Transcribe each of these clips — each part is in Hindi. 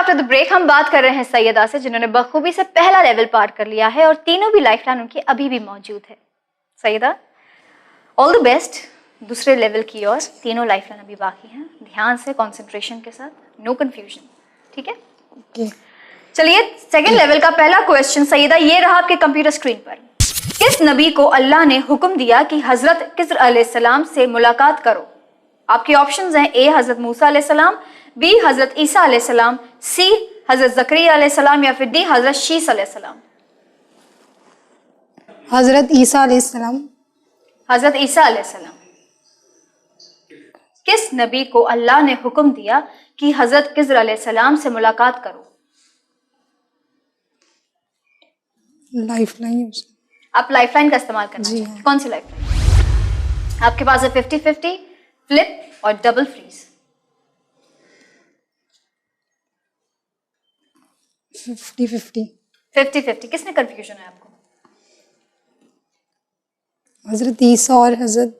आफ्टर द ब्रेक हम बात कर रहे हैं सैयदा से, जिन्होंने बखूबी से पहला लेवल पार कर लिया है और तीनों भी लाइफलाइन उनकी अभी भी मौजूद है। सैयदा, ऑल द बेस्ट दूसरे लेवल की ओर। तीनों लाइफलाइन अभी बाकी हैं, ध्यान से, कंसंट्रेशन के साथ, नो कंफ्यूजन, ठीक है? चलिए सेकंड लेवल का पहला क्वेश्चन सैयदा ये रहा आपके कंप्यूटर स्क्रीन पर। किस नबी को अल्लाह ने हुक्म दिया कि हजरत खिज़्र अलैहिस्सलाम से मुलाकात करो? आपके ऑप्शंस हैं ए हजरत मूसा अलैहिस्सलाम, बी हजरत ईसा अलैहिस्सलाम, सी हजरत ज़करिया अलैहिस्सलाम या फिर डी हजरत शीस अलैहिस्सलाम। हजरत ईसा अलैहिस्सलाम। हजरत ईसा अलैहिस्सलाम। किस नबी को अल्लाह ने हुक्म दिया कि हजरत खिज़्र अलैहिस्सलाम से मुलाकात करो? लाइफलाइन। आप लाइफलाइन का इस्तेमाल करना जी चाहिए। कौन सी लाइफलाइन? आपके पास है 50-50, फ्लिप और डबल फ्रीज। 50-50। 50-50 किसने कंफ्यूजन है आपको? हजरत ईसा और हजरत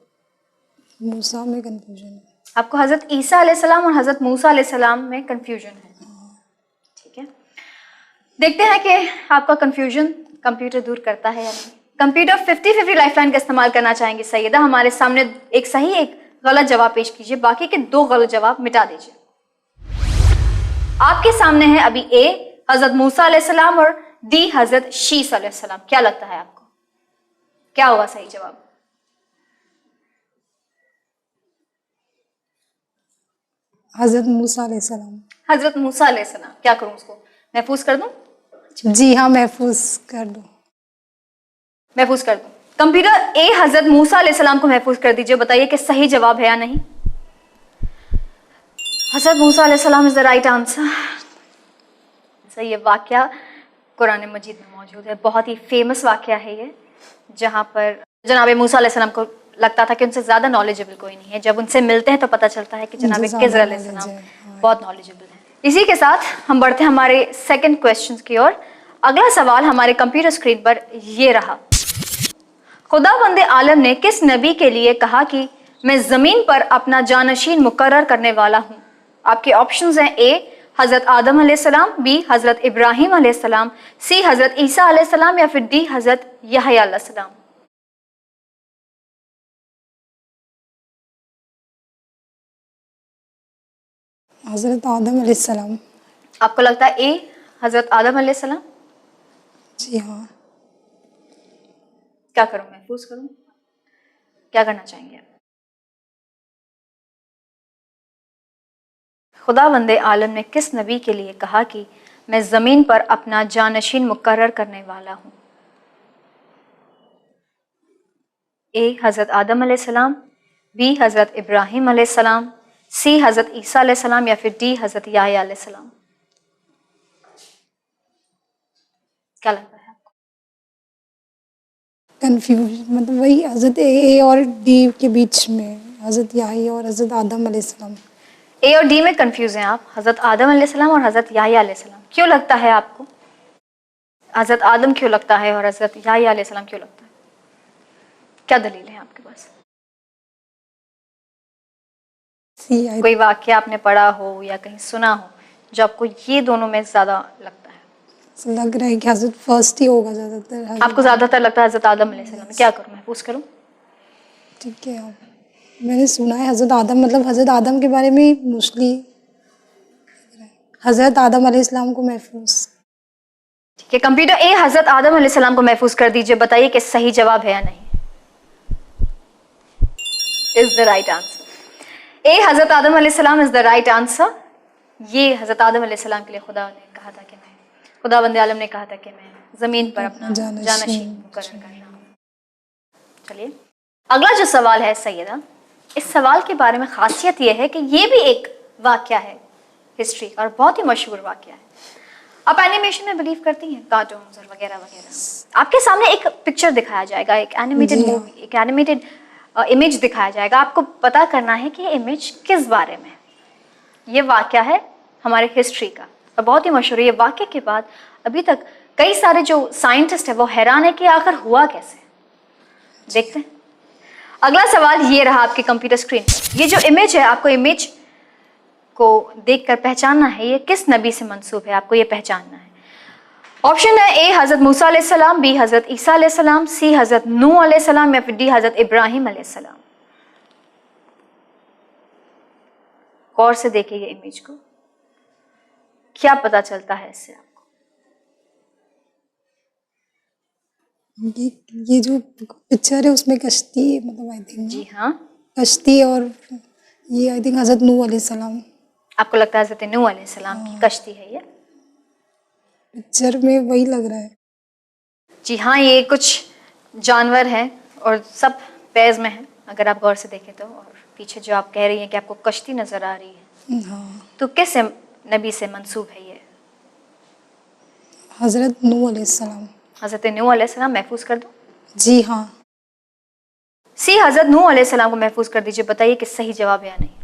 मूसा में कंफ्यूजन है। आपको हजरत ईसा अलैहिस्सलाम और हजरत मूसा अलैहिस्सलाम में कंफ्यूजन है, ठीक है? देखते हैं कि आपका कंफ्यूजन कंप्यूटर दूर करता है या नहीं। कंप्यूटर 50-50 लाइफलाइन का इस्तेमाल करना चाहेंगे सैयदा। हमारे सामने एक सही एक गलत जवाब पेश कीजिए, बाकी के 2 गलत जवाब मिटा दीजिए। आपके सामने है अभी ए हजरत मूसा अलैहिस्सलाम और डी हजरत शीस अलैहिस्सलाम। क्या लगता है आपको, क्या होगा सही जवाब? हजरत मूसा अलैहिस्सलाम। हजरत मूसा अलैहिस्सलाम। क्या करूं, उसको महफूज कर दूं? जी हाँ, महफूज कर दो। महफूज कर दूं। कंप्यूटर ए हजरत मूसा अलैहिस्सलाम को महफूज कर दीजिए, बताइए कि सही जवाब है या नहीं। हजरत मूसा अलैहिस्सलाम इज द राइट आंसर। सही, ये वाकया कुरान मजीद में मौजूद है। बहुत ही फेमस वाकया है ये, जहाँ पर जनाब मूसा अलैहिस्सलाम को लगता था कि उनसे ज़्यादा नॉलेजेबल कोई नहीं है। जब उनसे मिलते हैं तो पता चलता है कि जनाब खिज़्र अलैहिस्सलाम बहुत नॉलेजेबल है। इसी के साथ हम बढ़ते हैं हमारे सेकंड क्वेश्चन की ओर। अगला सवाल हमारे कंप्यूटर स्क्रीन पर ये रहा। खुदावंद आलम ने किस नबी के लिए कहा कि मैं ज़मीन पर अपना जानशीन मुकर्रर करने वाला हूँ? आपके ऑप्शंस हैं ए हज़रत आदम अलैहिस्सलाम, बी हज़रत इब्राहिम अलैहिस्सलाम, सी हज़रत ईसा अलैहिस्सलाम या फिर डी हज़रत यहया अलैहिस्सलाम। हजरत आदम अलैहिस्सलाम। आपको लगता है ए हज़रत आदम अलैहिस्सलाम? जी हाँ। क्या करूं, महफूज करूं, क्या करना चाहेंगे आप? खुदावंद आलम ने किस नबी के लिए कहा कि मैं ज़मीन पर अपना जानशीन मुकर्रर करने वाला हूँ? ए हज़रत आदम अलैहिस्सलाम, बी हज़रत इब्राहिम अलैहिस्सलाम, सी हज़रत ईसा अलैहिस्सलाम या फिर डी हज़रत यहया अलैहिस्सलाम। क्या लगता है आपको? कंफ्यूजन मतलब वही हजरत ए और डी के बीच में, हजरत याह्या और हजरत आदम अलैहिस्सलाम। ए और डी में कंफ्यूज हैं आप, हज़रत आदम अलैहिस्सलाम और हज़रत यहया अलैहिस्सलाम। क्यों लगता है आपको? हज़रत आदम क्यों लगता है और हज़रत यहया अलैहिस्सलाम क्यों लगता है? क्या दलील है आपके पास? कोई वाक़या आपने पढ़ा हो या कहीं सुना हो जो आपको ये दोनों में ज़्यादा लगता है? लग रहा है कि हजरत फर्स्ट ही होगा ज़्यादातर। आपको ज़्यादातर लगता है हज़रत आदम अलैहिस्सलाम। क्या करूँ, महफूज करूँ? ठीक है, मैंने सुना है हजरत आदम, मतलब हजरत आदम के बारे में मोस्टली हजरत आदम अलैहिस्सलाम को महफूज। ठीक है, कंप्यूटर ए हज़रत आदम अलैहिस्सलाम को महफूज कर दीजिए, बताइए कि सही जवाब है या नहीं। Is the right answer. A हज़रत आदम अलैहिस्सलाम इज द राइट आंसर। ये हज़रत आदम अलैहिस्सलाम के लिए खुदा ने कहा था कि मैं, खुदावंद आलम ने कहा था कि मैं ज़मीन पर अपना जानशीन मुकर्रर कर रहा हूँ। चलिए अगला जो सवाल है सैयदा, इस सवाल के बारे में खासियत यह है कि ये भी एक वाकया है हिस्ट्री का और बहुत ही मशहूर वाकया है। आप एनिमेशन में बिलीव करती हैं, कार्टून्स और वगैरह वगैरह। आपके सामने एक पिक्चर दिखाया जाएगा, एक एनिमेटेड मूवी, एक एनिमेटेड इमेज दिखाया जाएगा। आपको पता करना है कि ये इमेज किस बारे में। ये वाकया है हमारे हिस्ट्री का और बहुत ही मशहूर है। ये वाकये के बाद अभी तक कई सारे जो साइंटिस्ट है वो हैरान है कि आखिर हुआ कैसे। देखते हैं। अगला सवाल ये रहा आपके कंप्यूटर स्क्रीन पर। ये जो इमेज है, आपको इमेज आपको देखकर पहचानना है ये किस नबी से मंसूब है, आपको ये पहचानना है। ऑप्शन है ए हजरत मूसा अलैहिस्सलाम, बी हजरत ईसा अलैहिस्सलाम, सी हजरत नूह अलैहिस्सलाम या फिर डी हजरत इब्राहिम अलैहिस्सलाम। गौर से देखिए ये इमेज को, क्या पता चलता है इससे आपको? ये जो पिक्चर है उसमें कश्ती है, मतलब आई थिंक जी हाँ, कश्ती, और ये आई थिंक हजरत नूह अलैहिस्सलाम। आपको लगता है हजरत नूह अलैहिस्सलाम की कश्ती है ये? पिक्चर में वही लग रहा है। जी हाँ, ये कुछ जानवर हैं और सब पैज में हैं अगर आप गौर से देखें तो, और पीछे जो आप कह रही हैं कि आपको कश्ती नजर आ रही है, हाँ, तो किस नबी से मंसूब है ये? हजरत नूह अलैहिस्सलाम। हजरत नूह अलैहिस्सलाम महफूज कर दो? जी हाँ। सी हजरत नूह अलैहिस्सलाम को महफूज कर दीजिए, बताइए कि सही जवाब है या नहीं।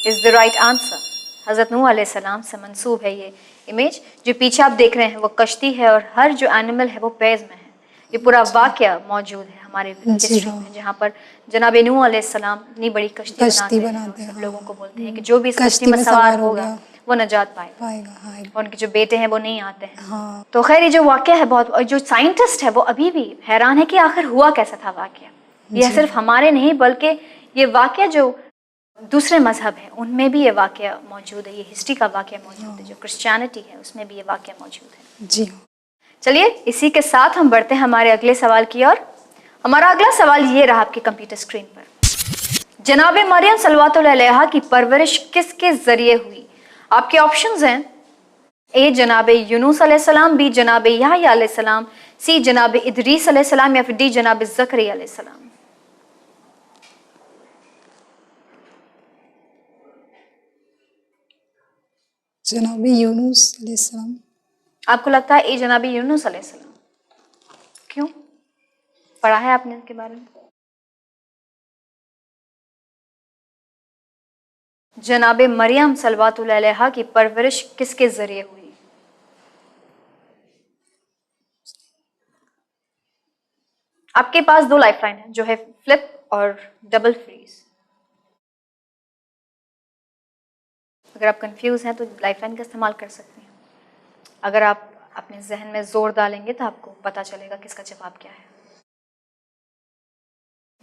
Is the right answer. हजरत नूह अलैहिस्सलाम से मंसूब है ये इमेज। जो पीछे आप देख रहे हैं वो कश्ती है और हर जो एनिमल है वो पैज में है। ये पूरा वाकया मौजूद है हमारे हिस्ट्री में, जहाँ पर जनाब नूह अलैहिस्सलाम इतनी बड़ी कश्ती बनाते हैं, सब लोगों को बोलते हैं कि जो भी इस कश्ती में सवार होगा वो नजात पाएगा, हाँ, और उनके जो बेटे हैं वो नहीं आते हैं। हाँ। तो खैर ये जो वाकया है बहुत, और जो साइंटिस्ट है वो अभी भी हैरान है कि आखिर हुआ कैसा था वाकया। यह सिर्फ हमारे नहीं बल्कि ये वाकया जो दूसरे मजहब है उनमें भी ये वाकया मौजूद है, ये हिस्ट्री का वाकया मौजूद है। जो क्रिश्चियनिटी है उसमें भी ये वाकया मौजूद है। जी हाँ। चलिए इसी के साथ हम बढ़ते हैं हमारे अगले सवाल की ओर। हमारा अगला सवाल ये रहा आपकी कंप्यूटर स्क्रीन पर। जनाब मरियम सल्लल्लाहु अलैहा की परवरिश किसके जरिए हुई? आपके ऑप्शंस हैं ए जनाब यूनुस अलैहिस्सलाम, बी जनाब याहया अलैहिस्सलाम, सी जनाब इदरीस अलैहिस्सलाम या फिर डी जनाब ज़करिया अलैहिस्सलाम। जनाब यूनुस अलैहिस्सलाम। आपको लगता है ए जनाब यूनुस अलैहिस्सलाम? क्यों, पढ़ा है आपने इसके बारे में? जनाब मरियम सल्लल्लाहु अलैहा की परवरिश किसके जरिए हुई? आपके पास दो लाइफलाइन है, जो है फ्लिप और डबल फ्रीज। अगर आप कंफ्यूज हैं तो लाइफलाइन का इस्तेमाल कर सकते हैं। अगर आप अपने जहन में जोर डालेंगे तो आपको पता चलेगा कि इसका जवाब क्या है।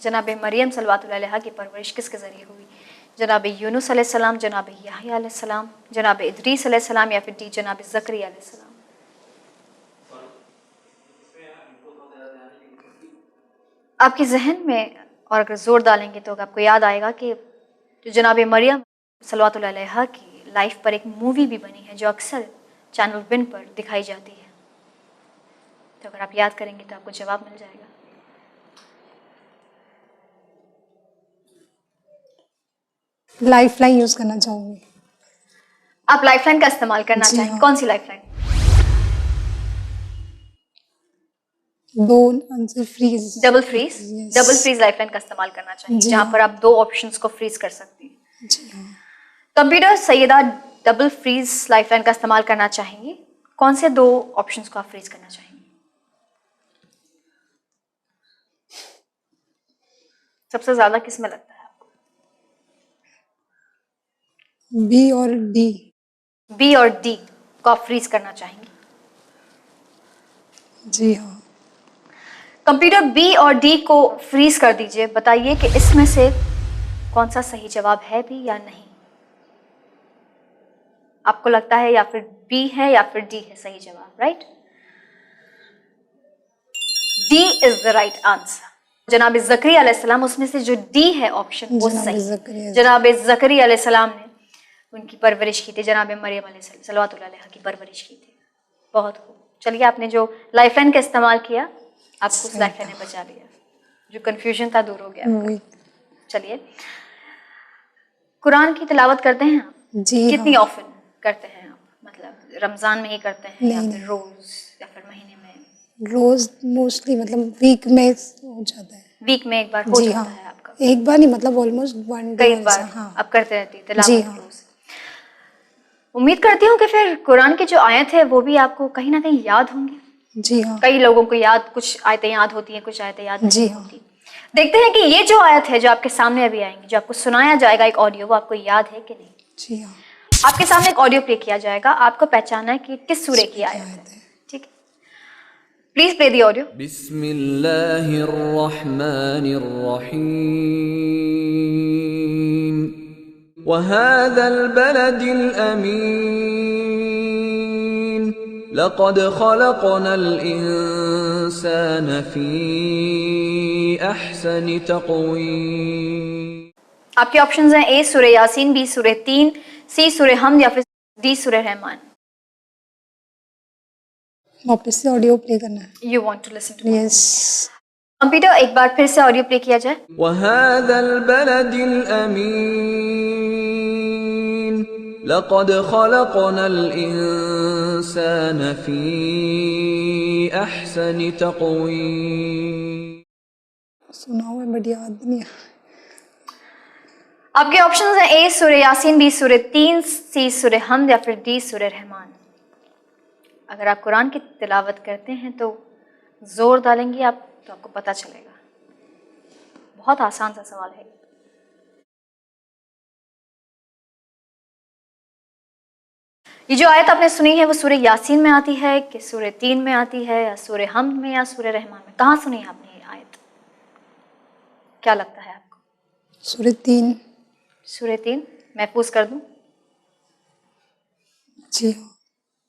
जनाब मरियम सल्लल्लाहु अलैहा की परवरिश किसके जरिए हुई? जनाब यूनुस अलैहिस्सलाम, जनाब याहया अलैहिस्सलाम, जनाब इदरीस अलैहिस्सलाम या फिर डी जनाब ज़करिया अलैहिस्सलाम। आपके जहन में और अगर जोर डालेंगे तो आपको याद आएगा कि जो जनाब मरियम सल्लल्लाहु अलैहा की लाइफ पर एक मूवी भी बनी है जो अक्सर चैनल विन पर दिखाई जाती है। तो अगर आप याद करेंगे तो आपको जवाब मिल जाएगा। लाइफलाइन यूज करना चाहूंगी। आप लाइफलाइन का इस्तेमाल करना चाहेंगे? हाँ। कौन सी लाइफलाइन? दो answer freeze. Double freeze. Yes. Double freeze lifeline का इस्तेमाल करना चाहेंगे, जहां पर आप दो ऑप्शंस को फ्रीज कर सकती हैं। जी हाँ। Computer Sayeda double freeze lifeline का इस्तेमाल करना चाहेंगी। कौन से दो ऑप्शंस को आप फ्रीज करना चाहेंगी? सबसे ज्यादा किस में लगता है आपको? बी और डी। बी और डी को आप फ्रीज करना चाहेंगी? जी हाँ। कंप्यूटर बी और डी को फ्रीज कर दीजिए, बताइए कि इसमें से कौन सा सही जवाब है भी या नहीं। आपको लगता है या फिर बी है या फिर डी है सही जवाब? Right, D is the right answer. जनाब ज़करिया अलैहिस्सलाम, उसमें से जो डी है ऑप्शन वो सही। जनाब ज़करिया अलैहिस्सलाम ने उनकी परवरिश की थी, जनाब मरियम सल्लल्लाहु अलैहा की परवरिश की थी। बहुत खूब। चलिए आपने जो लाइफलाइन का इस्तेमाल किया आपको उस लाइफलाइन ने बचा लिया, जो कंफ्यूजन था दूर हो गया। चलिए, कुरान की तिलावत करते हैं आप? जी कितनी हाँ। ऑफन करते हैं आप? मतलब रमजान में ही करते हैं या फिर रोज या फिर महीने में? रोज मोस्टली, मतलब वीक में हो जाता है। वीक में एक बार हो जाता है आपका? एक बार नहीं, मतलब ऑलमोस्ट वन डे। कई बार हाँ। आप करते रहती है तिलावत? जी हाँ। रोज। उम्मीद करती हूँ कि फिर कुरान की जो आयत है वो भी आपको कहीं ना कहीं याद होंगी। जी हाँ। कई लोगों को याद, कुछ आयतें याद होती हैं, कुछ आयतें याद नहीं जी हाँ। होती। देखते हैं कि ये जो आयत है जो आपके सामने अभी आएंगी, जो आपको सुनाया जाएगा एक ऑडियो, वो आपको याद है कि नहीं? जी हाँ। आपके सामने एक ऑडियो प्ले किया जाएगा, आपको पहचानना है कि किस सूरे की आयत है। ठीक है, प्लीज प्ले दी ऑडियो। बिस्मिल्लाहिर्रहमानिर्रहीम वहादल बलदिल अमीन लक़द खलक़नल इंसान फी अहसनि तक़वीम। आपके ऑप्शंस हैं ए सूरह यासीन, बी सूरह 3, सी सूरह हमद या फिर डी सूरह रहमान। वापस से ऑडियो प्ले करना है। You want to listen to? Yes. Computer एक बार फिर से ऑडियो प्ले किया जाए। वहादल बलदिल अमीन लक़द खलक़नल इंसान फी अहसनि तक़वीम। सुना हुआ है बट याद नहीं है। आपके ऑप्शंस हैं ए सूरह यासीन, बी सूरह 3, सी सूरह हमद या फिर डी सूरह रहमान। अगर आप कुरान की तिलावत करते हैं तो जोर डालेंगे आप तो आपको पता चलेगा। बहुत आसान सा सवाल है। ये जो आयत आपने सुनी है वो सूरह यासीन में आती है कि सूरह 3 में आती है या सूरह हमद में या सूरह रहमान में? कहाँ सुनी है आपने ये आयत? क्या लगता है आपको? सूरह 3। सूरह 3 महफूज कर दूं? जी हाँ।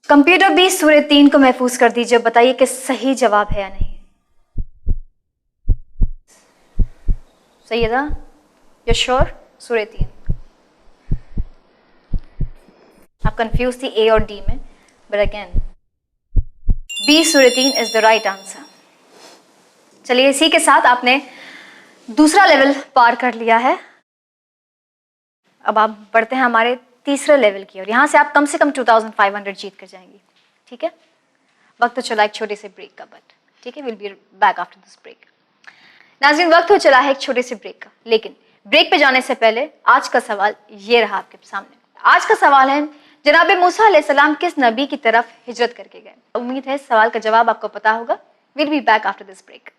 कंप्यूटर भी सूरह 3 को महफूज कर दीजिए। बताइए कि सही जवाब है या नहीं। सही है ना? You sure? सूरह 3। आप कंफ्यूज थी ए और डी में, बट अगेन बी सूरह 3 इज द राइट आंसर। चलिए, इसी के साथ आपने दूसरा लेवल पार कर लिया है। अब आप बढ़ते हैं हमारे तीसरे लेवल की और यहाँ से आप कम से कम 2500 जीत कर जाएंगी। ठीक है, वक्त तो चला एक छोटे से ब्रेक का, बट ठीक है, will be back after this break. नाज़रीन, वक्त हो चला है एक छोटे से ब्रेक का, लेकिन ब्रेक पे जाने से पहले आज का सवाल ये रहा आपके सामने। आज का सवाल है, जनाब मूसा अलैहिस्सलाम किस नबी की तरफ हिजरत करके गए? उम्मीद है इस सवाल का जवाब आपको पता होगा। Will be back after this break.